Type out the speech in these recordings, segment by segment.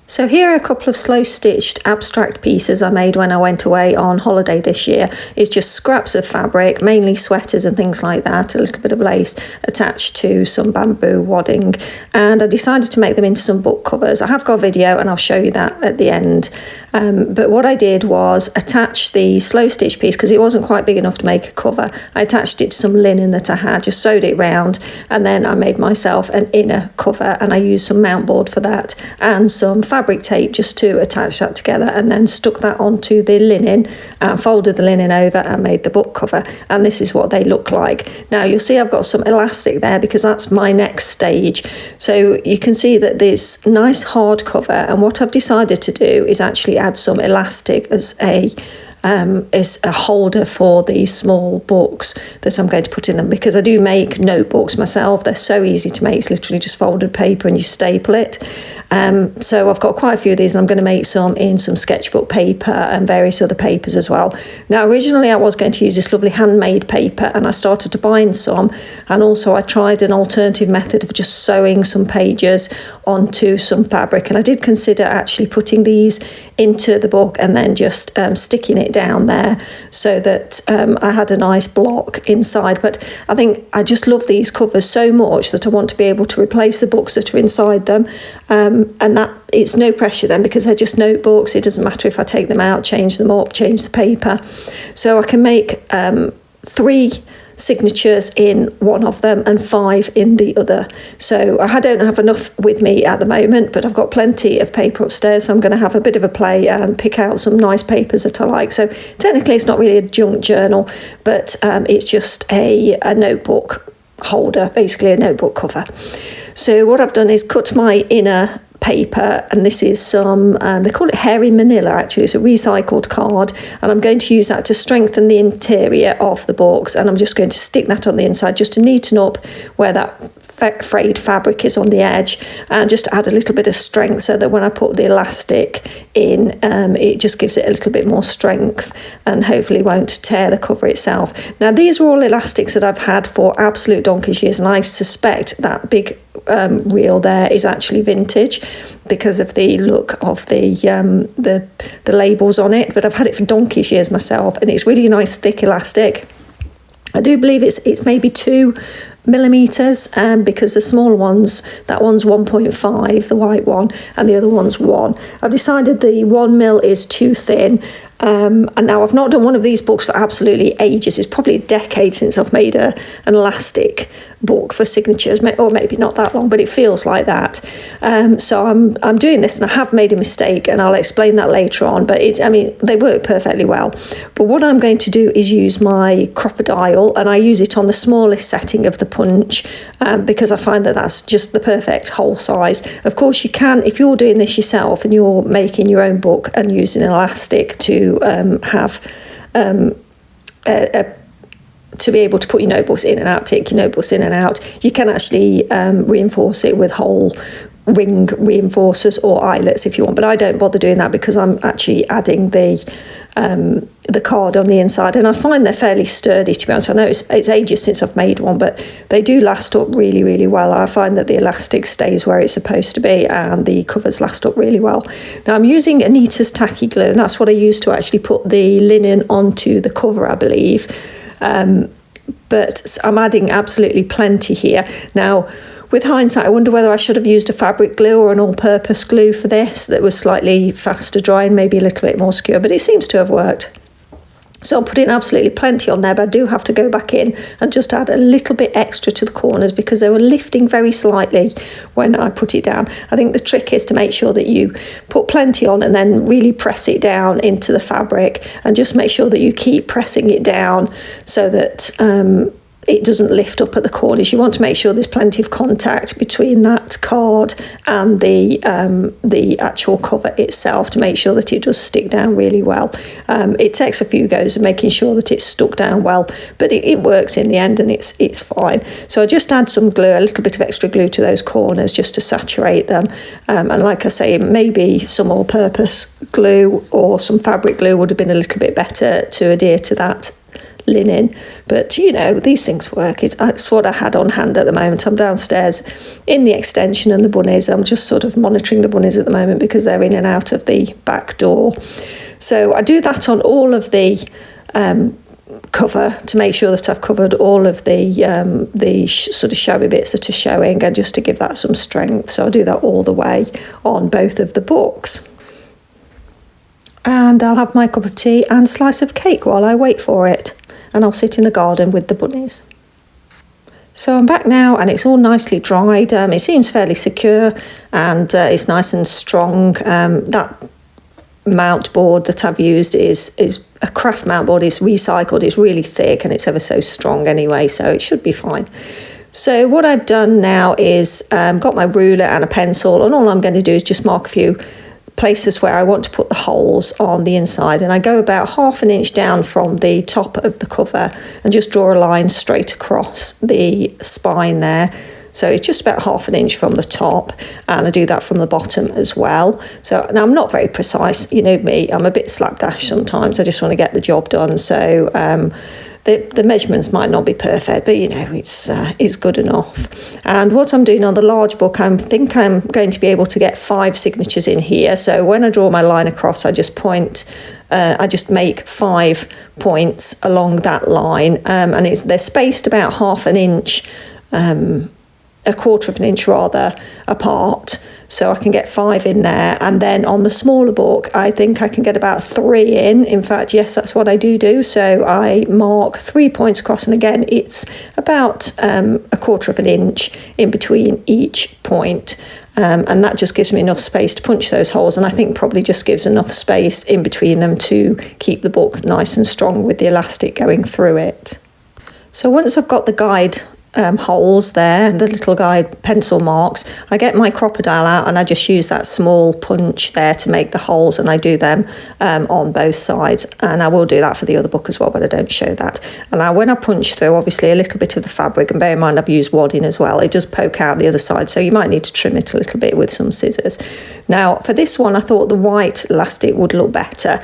So here are a couple of slow stitched abstract pieces I made when I went away on holiday this year. It's just scraps of fabric, mainly sweaters and things like that, a little bit of lace attached to some bamboo wadding, and I decided to make them into some book covers. I have got a video and I'll show you that at the end. But what I did was attach the slow stitch piece, because it wasn't quite big enough to make a cover. I attached it to some linen that I had, just sewed it round, and then I made myself an inner cover, and I used some mount board for that and some fabric tape just to attach that together, and then stuck that onto the linen and folded the linen over and made the book cover. And this is what they look like. Now you'll see I've got some elastic there because that's my next stage. So you can see that there's nice hard cover, and what I've decided to do is actually add some elastic as a holder for these small books that I'm going to put in them, because I do make notebooks myself. They're so easy to make. It's literally just folded paper and you staple it. So I've got quite a few of these, and I'm going to make some in some sketchbook paper and various other papers as well. Now originally I was going to use this lovely handmade paper, and I started to bind some, and also I tried an alternative method of just sewing some pages onto some fabric, and I did consider actually putting these into the book and then just sticking it down there so that I had a nice block inside. But I think I just love these covers so much that I want to be able to replace the books that are inside them, and that it's no pressure then, because they're just notebooks. It doesn't matter if I take them out, change them up, change the paper. So I can make 3 signatures in one of them and 5 in the other. So I don't have enough with me at the moment, but I've got plenty of paper upstairs, so I'm going to have a bit of a play and pick out some nice papers that I like. So technically it's not really a junk journal, but it's just a notebook holder, basically a notebook cover. So what I've done is cut my inner paper, and this is some they call it hairy manila. Actually, it's a recycled card, and I'm going to use that to strengthen the interior of the books, and I'm just going to stick that on the inside just to neaten up where that frayed fabric is on the edge, and just to add a little bit of strength so that when I put the elastic in, it just gives it a little bit more strength and hopefully won't tear the cover itself. Now these are all elastics that I've had for absolute donkey's years, and I suspect that big reel there is actually vintage because of the look of the labels on it, but I've had it for donkey's years myself, and it's really nice thick elastic. I do believe it's maybe 2mm, because the small ones, that one's 1.5, the white one, and the other one's 1. I've decided the 1mm is too thin. And now I've not done one of these books for absolutely ages. It's probably a decade since I've made an elastic book for signatures, or maybe not that long, but it feels like that. So I'm doing this, and I have made a mistake, and I'll explain that later on. But they work perfectly well. But what I'm going to do is use my Crop-A-Dile, and I use it on the smallest setting of the punch, because I find that that's just the perfect whole size. Of course, you can, if you're doing this yourself and you're making your own book and using an elastic to have to be able to put your notebooks in and out, take your notebooks in and out, you can actually reinforce it with whole ring reinforcers or eyelets if you want, but I don't bother doing that because I'm actually adding the card on the inside, and I find they're fairly sturdy, to be honest. I know it's ages since I've made one, but they do last up really, really well. I find that the elastic stays where it's supposed to be, and the covers last up really well. Now I'm using Anita's tacky glue, and that's what I use to actually put the linen onto the cover, I believe. But I'm adding absolutely plenty here. Now, with hindsight, I wonder whether I should have used a fabric glue or an all-purpose glue for this that was slightly faster drying, maybe a little bit more secure, but it seems to have worked. So I'm putting absolutely plenty on there, but I do have to go back in and just add a little bit extra to the corners because they were lifting very slightly when I put it down. I think the trick is to make sure that you put plenty on and then really press it down into the fabric, and just make sure that you keep pressing it down so that it doesn't lift up at the corners. You want to make sure there's plenty of contact between that card and the actual cover itself to make sure that it does stick down really well. It takes a few goes of making sure that it's stuck down well, but it works in the end, and it's fine. So I just add some glue, a little bit of extra glue to those corners just to saturate them. And like I say, maybe some all-purpose glue or some fabric glue would have been a little bit better to adhere to that linen. But, you know, these things work. It's what I had on hand at the moment. I'm downstairs in the extension and the bunnies. I'm just sort of monitoring the bunnies at the moment because they're in and out of the back door. So I do that on all of the cover to make sure that I've covered all of the sort of showy bits that are showing, and just to give that some strength. So I do that all the way on both of the books. And I'll have my cup of tea and slice of cake while I wait for it, and I'll sit in the garden with the bunnies. So I'm back now and it's all nicely dried. It seems fairly secure and it's nice and strong. That mount board that I've used is a craft mount board. It's recycled, it's really thick and it's ever so strong anyway, so it should be fine. So what I've done now is got my ruler and a pencil, and all I'm going to do is just mark a few places where I want to put the holes on the inside, and I go about 1/2 inch down from the top of the cover and just draw a line straight across the spine there. So it's just about 1/2 inch from the top, and I do that from the bottom as well. So now I'm not very precise, you know me, I'm a bit slapdash sometimes. I just want to get the job done. So the measurements might not be perfect, but you know, it's good enough. And what I'm doing on the large book, I think I'm going to be able to get 5 signatures in here. So when I draw my line across, I just make 5 points along that line, and they're spaced about 1/2 inch, 1/4 inch rather, apart, so I can get 5 in there. And then on the smaller book, I think I can get about 3 in fact, yes, that's what I do. So I mark 3 points across, and again it's about 1/4 inch in between each point, and that just gives me enough space to punch those holes, and I think probably just gives enough space in between them to keep the book nice and strong with the elastic going through it. So once I've got the guide holes there, the little guide pencil marks, I get my crocodile out and I just use that small punch there to make the holes, and I do them on both sides, and I will do that for the other book as well, but I don't show that. And now when I punch through, obviously a little bit of the fabric, and bear in mind I've used wadding as well, it does poke out the other side, so you might need to trim it a little bit with some scissors. Now for this one I thought the white elastic would look better.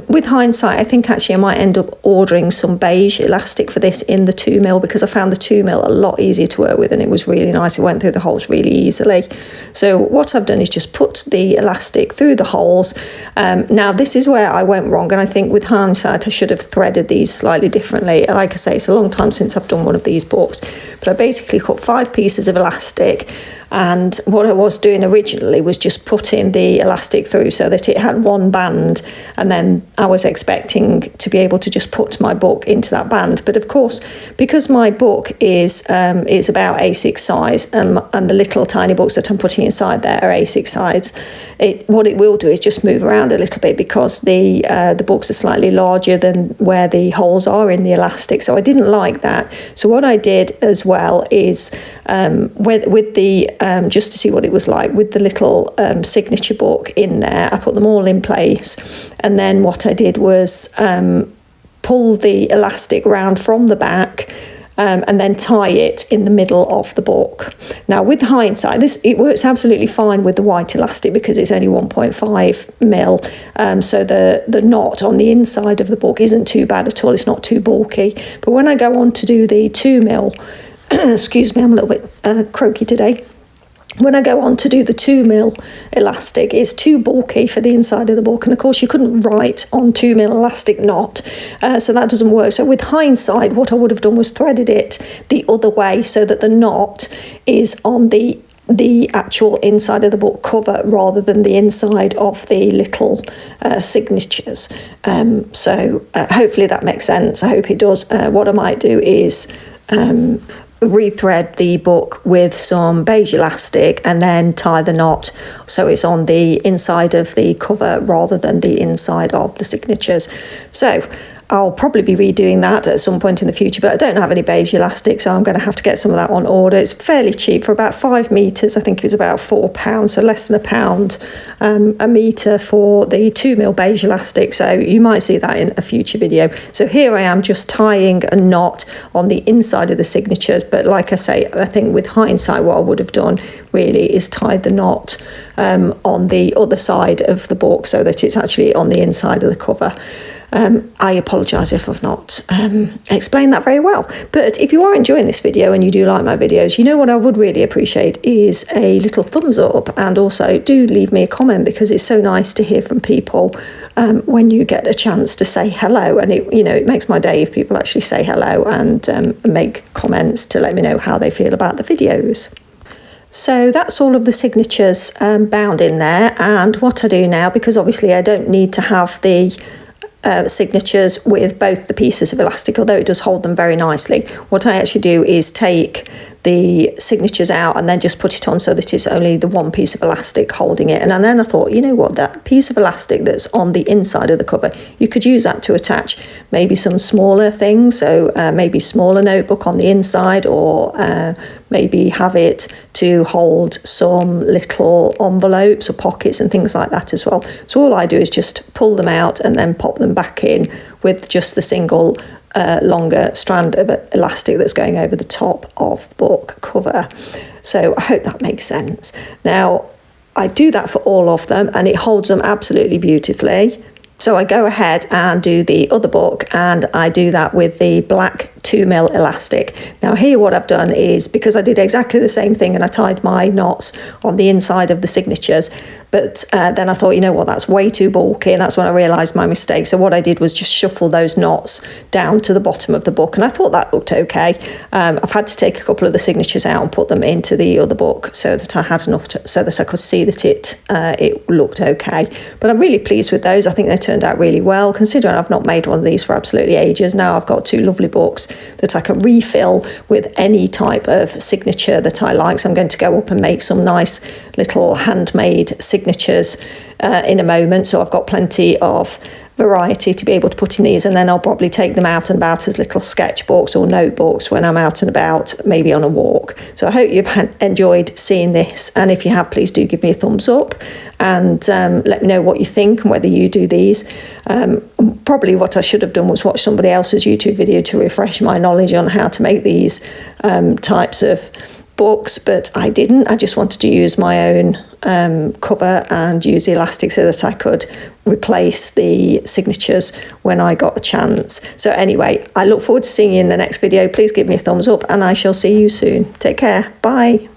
With hindsight, I think actually I might end up ordering some beige elastic for this in the 2mm, because I found the 2mm a lot easier to work with and it was really nice. It went through the holes really easily. So what I've done is just put the elastic through the holes. Now this is where I went wrong, and I think with hindsight I should have threaded these slightly differently. Like I say, it's a long time since I've done one of these books, but I basically cut 5 pieces of elastic, and what I was doing originally was just putting the elastic through so that it had one band, and then I was expecting to be able to just put my book into that band. But of course, because my book is about A6 size, and the little tiny books that I'm putting inside there are A6 size, what it will do is just move around a little bit, because the books are slightly larger than where the holes are in the elastic. So I didn't like that. So what I did as well is with the just to see what it was like with the little signature book in there, I put them all in place, and then what I did was pull the elastic round from the back, and then tie it in the middle of the book. Now with hindsight, it works absolutely fine with the white elastic because it's only 1.5mm, so the knot on the inside of the book isn't too bad at all, it's not too bulky. But when I go on to do the 2mm, excuse me, I'm a little bit croaky today. When I go on to do the 2mm elastic, it's too bulky for the inside of the book, and of course you couldn't write on 2mm elastic knot, so that doesn't work. So with hindsight, what I would have done was threaded it the other way so that the knot is on the actual inside of the book cover rather than the inside of the little signatures. So hopefully that makes sense. I hope it does. What I might do is rethread the book with some beige elastic and then tie the knot so it's on the inside of the cover rather than the inside of the signatures. So I'll probably be redoing that at some point in the future, but I don't have any beige elastic, so I'm going to have to get some of that on order. It's fairly cheap for about 5 meters. I think it was about £4, so less than £1 a meter for the 2mm beige elastic. So you might see that in a future video. So here I am just tying a knot on the inside of the signatures, but like I say, I think with hindsight what I would have done really is tied the knot on the other side of the book so that it's actually on the inside of the cover. I apologise if I've not explained that very well. But if you are enjoying this video and you do like my videos, you know what I would really appreciate is a little thumbs up, and also do leave me a comment, because it's so nice to hear from people when you get a chance to say hello. And it makes my day if people actually say hello and make comments to let me know how they feel about the videos. So that's all of the signatures bound in there. And what I do now, because obviously I don't need to have the signatures with both the pieces of elastic, although it does hold them very nicely, what I actually do is take the signatures out and then just put it on so that it's only the one piece of elastic holding it. And then I thought, you know what, that piece of elastic that's on the inside of the cover, you could use that to attach maybe some smaller things, so maybe smaller notebook on the inside, or maybe have it to hold some little envelopes or pockets and things like that as well. So all I do is just pull them out and then pop them back in with just the single longer strand of elastic that's going over the top of the book cover. So I hope that makes sense. Now, I do that for all of them and it holds them absolutely beautifully. So I go ahead and do the other book, and I do that with the black 2mm elastic. Now here what I've done is, because I did exactly the same thing and I tied my knots on the inside of the signatures, but then I thought, you know what, that's way too bulky, and that's when I realised my mistake. So what I did was just shuffle those knots down to the bottom of the book, and I thought that looked okay. I've had to take a couple of the signatures out and put them into the other book so that I had enough so that I could see that it looked okay. But I'm really pleased with those. I think they turned out really well, considering I've not made one of these for absolutely ages. Now I've got two lovely books that I can refill with any type of signature that I like. So I'm going to go up and make some nice little handmade signatures in a moment. So I've got plenty of variety to be able to put in these, and then I'll probably take them out and about as little sketchbooks or notebooks when I'm out and about, maybe on a walk. So I hope you've enjoyed seeing this, and if you have, please do give me a thumbs up and let me know what you think and whether you do these. Probably what I should have done was watch somebody else's YouTube video to refresh my knowledge on how to make these types of books, but I didn't. I just wanted to use my own cover and use the elastic so that I could replace the signatures when I got a chance. So anyway, I look forward to seeing you in the next video. Please give me a thumbs up and I shall see you soon. Take care. Bye.